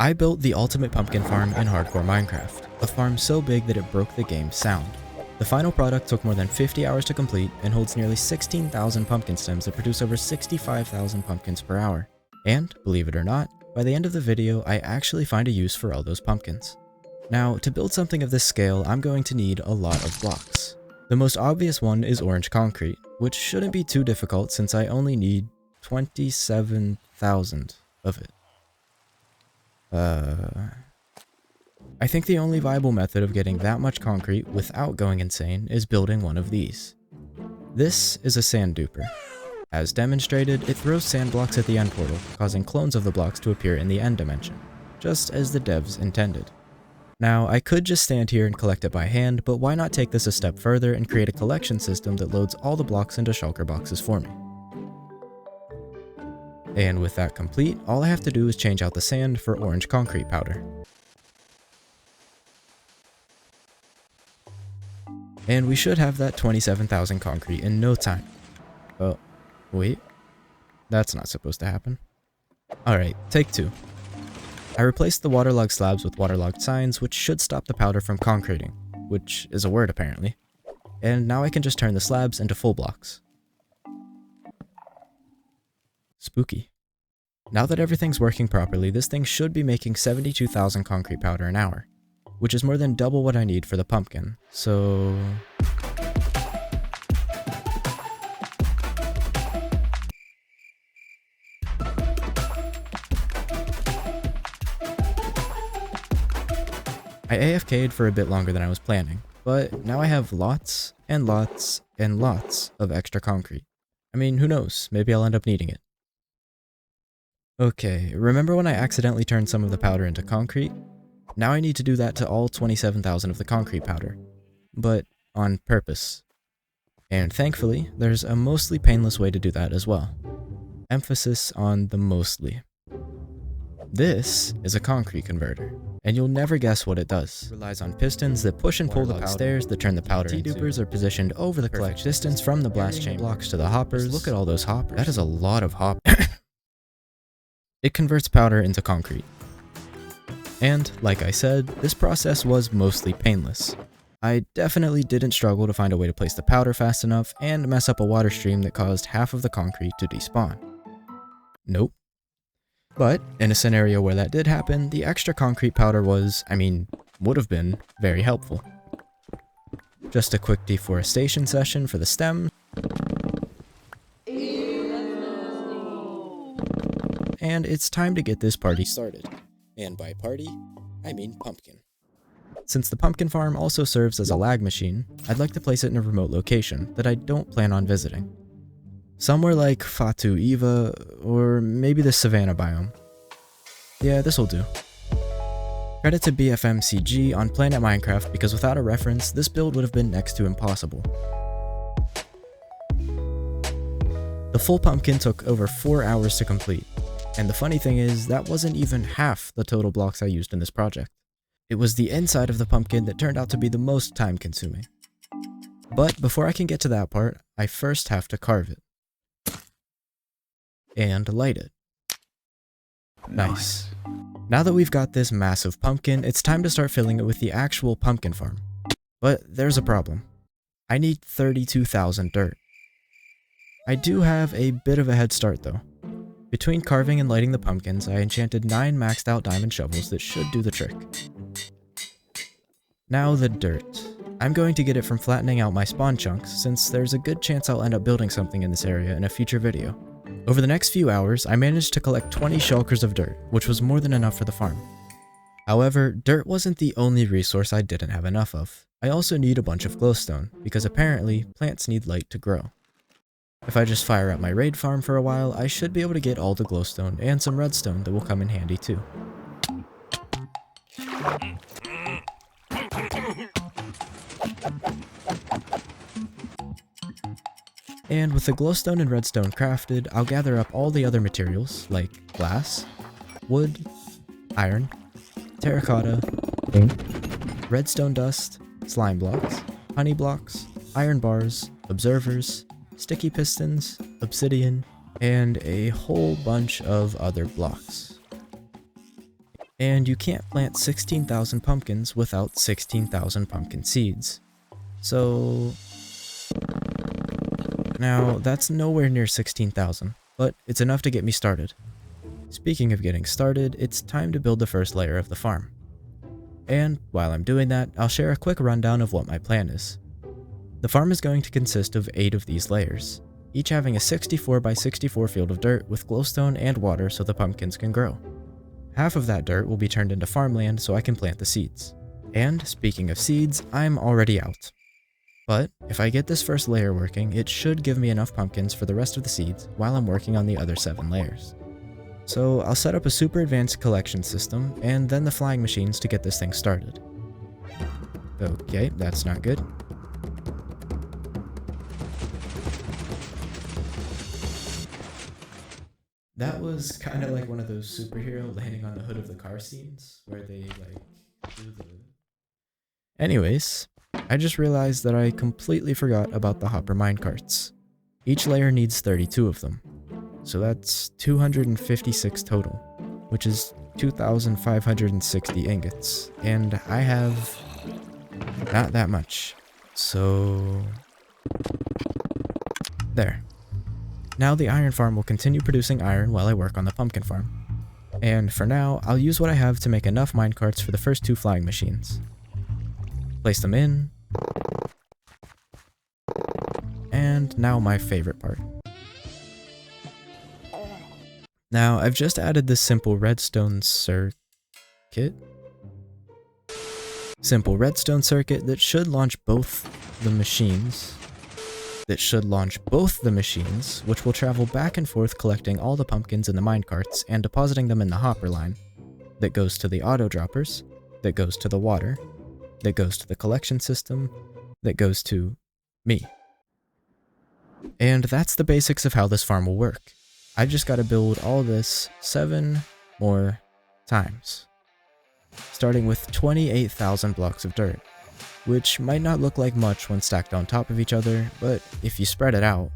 I built the ultimate pumpkin farm in hardcore Minecraft, a farm so big that it broke the game's sound. The final product took more than 50 hours to complete and holds nearly 16,000 pumpkin stems that produce over 65,000 pumpkins per hour. And, believe it or not, by the end of the video, I actually find a use for all those pumpkins. Now, to build something of this scale, I'm going to need a lot of blocks. The most obvious one is orange concrete, which shouldn't be too difficult since I only need 27,000 of it. I think the only viable method of getting that much concrete without going insane is building one of these. This is a sand duper. As demonstrated, it throws sand blocks at the end portal, causing clones of the blocks to appear in the end dimension, just as the devs intended. Now, I could just stand here and collect it by hand, but why not take this a step further and create a collection system that loads all the blocks into shulker boxes for me. And with that complete, all I have to do is change out the sand for orange concrete powder. And we should have that 27,000 concrete in no time. Oh, wait. That's not supposed to happen. Alright, take two. I replaced the waterlogged slabs with waterlogged signs, which should stop the powder from concreting, which is a word apparently. And now I can just turn the slabs into full blocks. Spooky. Now that everything's working properly, this thing should be making 72,000 concrete powder an hour, which is more than double what I need for the pumpkin, so... I AFK'd for a bit longer than I was planning, but now I have lots and lots and lots of extra concrete. I mean, who knows, maybe I'll end up needing it. Okay, remember when I accidentally turned some of the powder into concrete? Now I need to do that to all 27,000 of the concrete powder, but on purpose. And thankfully, there's a mostly painless way to do that as well. Emphasis on the mostly. This is a concrete converter, and you'll never guess what it does. It relies on pistons that push and pull the stairs that turn the powder into. T-dupers are positioned over the collect distance from the blast chamber blocks to the hoppers. Just look at all those hoppers. That is a lot of hoppers. It converts powder into concrete. And, like I said, this process was mostly painless. I definitely didn't struggle to find a way to place the powder fast enough and mess up a water stream that caused half of the concrete to despawn. Nope. But, in a scenario where that did happen, the extra concrete powder would have been very helpful. Just a quick deforestation session for the stem. And it's time to get this party started. And by party, I mean pumpkin. Since the pumpkin farm also serves as a lag machine, I'd like to place it in a remote location that I don't plan on visiting. Somewhere like Fatu Eva, or maybe the Savannah biome. Yeah, this'll do. Credit to BFMCG on Planet Minecraft because without a reference, this build would have been next to impossible. The full pumpkin took over 4 hours to complete, and the funny thing is, that wasn't even half the total blocks I used in this project. It was the inside of the pumpkin that turned out to be the most time consuming. But before I can get to that part, I first have to carve it. And light it. Nice. Now that we've got this massive pumpkin, it's time to start filling it with the actual pumpkin farm. But there's a problem. I need 32,000 dirt. I do have a bit of a head start though. Between carving and lighting the pumpkins, I enchanted 9 maxed out diamond shovels that should do the trick. Now the dirt. I'm going to get it from flattening out my spawn chunks, since there's a good chance I'll end up building something in this area in a future video. Over the next few hours, I managed to collect 20 shulkers of dirt, which was more than enough for the farm. However, dirt wasn't the only resource I didn't have enough of. I also need a bunch of glowstone, because apparently, plants need light to grow. If I just fire up my raid farm for a while, I should be able to get all the glowstone and some redstone that will come in handy too. And with the glowstone and redstone crafted, I'll gather up all the other materials, like glass, wood, iron, terracotta, ink, redstone dust, slime blocks, honey blocks, iron bars, observers, sticky pistons, obsidian, and a whole bunch of other blocks. And you can't plant 16,000 pumpkins without 16,000 pumpkin seeds. So now that's nowhere near 16,000, but it's enough to get me started. Speaking of getting started, it's time to build the first layer of the farm. And while I'm doing that, I'll share a quick rundown of what my plan is. The farm is going to consist of 8 of these layers, each having a 64 by 64 field of dirt with glowstone and water so the pumpkins can grow. Half of that dirt will be turned into farmland so I can plant the seeds. And speaking of seeds, I'm already out. But if I get this first layer working, it should give me enough pumpkins for the rest of the seeds while I'm working on the other 7 layers. So I'll set up a super advanced collection system and then the flying machines to get this thing started. Okay, that's not good. That was kind of like one of those superhero landing on the hood of the car scenes where they do the... Anyways, I just realized that I completely forgot about the hopper minecarts. Each layer needs 32 of them. So that's 256 total, which is 2,560 ingots, and I have not that much. So there. Now the iron farm will continue producing iron while I work on the pumpkin farm. And for now, I'll use what I have to make enough minecarts for the first 2 flying machines. Place them in. And now my favorite part. Now, I've just added this simple redstone circuit that should launch both the machines, which will travel back and forth collecting all the pumpkins in the minecarts and depositing them in the hopper line, that goes to the auto droppers, that goes to the water, that goes to the collection system, that goes to me. And that's the basics of how this farm will work. I just gotta build all this 7 more times, starting with 28,000 blocks of dirt, which might not look like much when stacked on top of each other, but if you spread it out.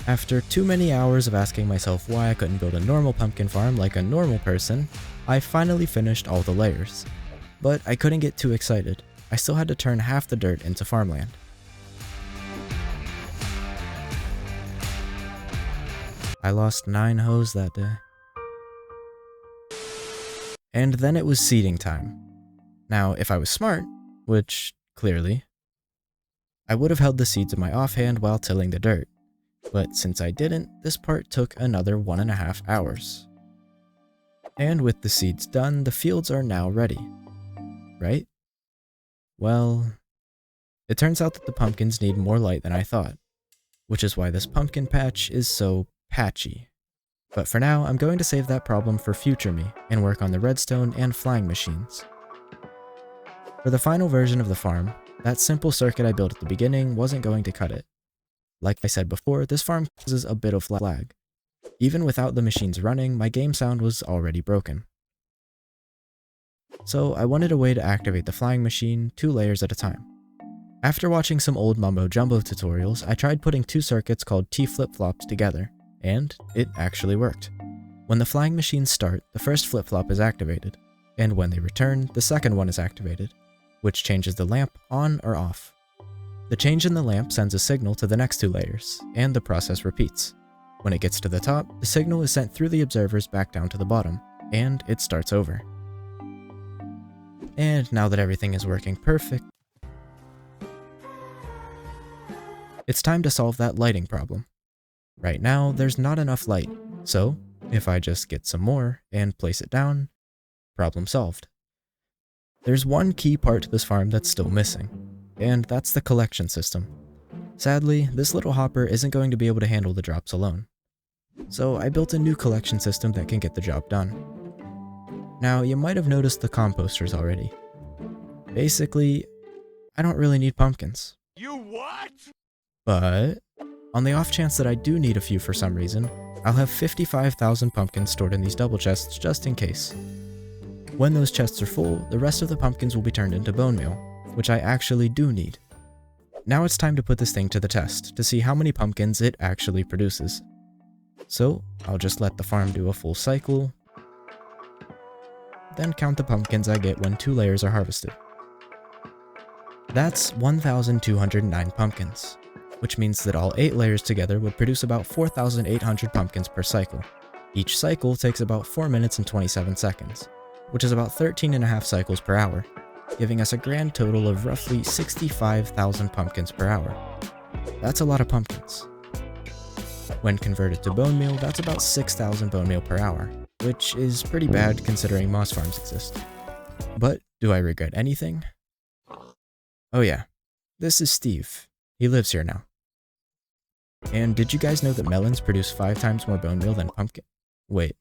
After too many hours of asking myself why I couldn't build a normal pumpkin farm like a normal person, I finally finished all the layers. But I couldn't get too excited. I still had to turn half the dirt into farmland. I lost 9 hoes that day. And then it was seeding time. Now, if I was smart, which clearly, I would have held the seeds in my offhand while tilling the dirt. But since I didn't, this part took another 1.5 hours. And with the seeds done, the fields are now ready. Right? Well, it turns out that the pumpkins need more light than I thought, which is why this pumpkin patch is so patchy. But for now, I'm going to save that problem for future me and work on the redstone and flying machines. For the final version of the farm, that simple circuit I built at the beginning wasn't going to cut it. Like I said before, this farm causes a bit of lag. Even without the machines running, my game sound was already broken. So I wanted a way to activate the flying machine 2 layers at a time. After watching some old mumbo jumbo tutorials, I tried putting 2 circuits called T flip-flops together, and it actually worked. When the flying machines start, the first flip-flop is activated, and when they return, the second one is activated, which changes the lamp on or off. The change in the lamp sends a signal to the next 2 layers, and the process repeats. When it gets to the top, the signal is sent through the observers back down to the bottom, and it starts over. And now that everything is working perfect, it's time to solve that lighting problem. Right now, there's not enough light, so if I just get some more and place it down, problem solved. There's one key part to this farm that's still missing, and that's the collection system. Sadly, this little hopper isn't going to be able to handle the drops alone. So I built a new collection system that can get the job done. Now, you might have noticed the composters already. Basically, I don't really need pumpkins. You what? But on the off chance that I do need a few for some reason, I'll have 55,000 pumpkins stored in these double chests just in case. When those chests are full, the rest of the pumpkins will be turned into bone meal, which I actually do need. Now it's time to put this thing to the test to see how many pumpkins it actually produces. So I'll just let the farm do a full cycle. then count the pumpkins I get when 2 layers are harvested. That's 1,209 pumpkins, which means that all 8 layers together would produce about 4,800 pumpkins per cycle. Each cycle takes about 4 minutes and 27 seconds, which is about 13.5 cycles per hour, giving us a grand total of roughly 65,000 pumpkins per hour. That's a lot of pumpkins. When converted to bone meal, that's about 6,000 bone meal per hour, which is pretty bad considering moss farms exist. But do I regret anything? Oh yeah, this is Steve. He lives here now. And did you guys know that melons produce 5 times more bone meal than pumpkin? Wait,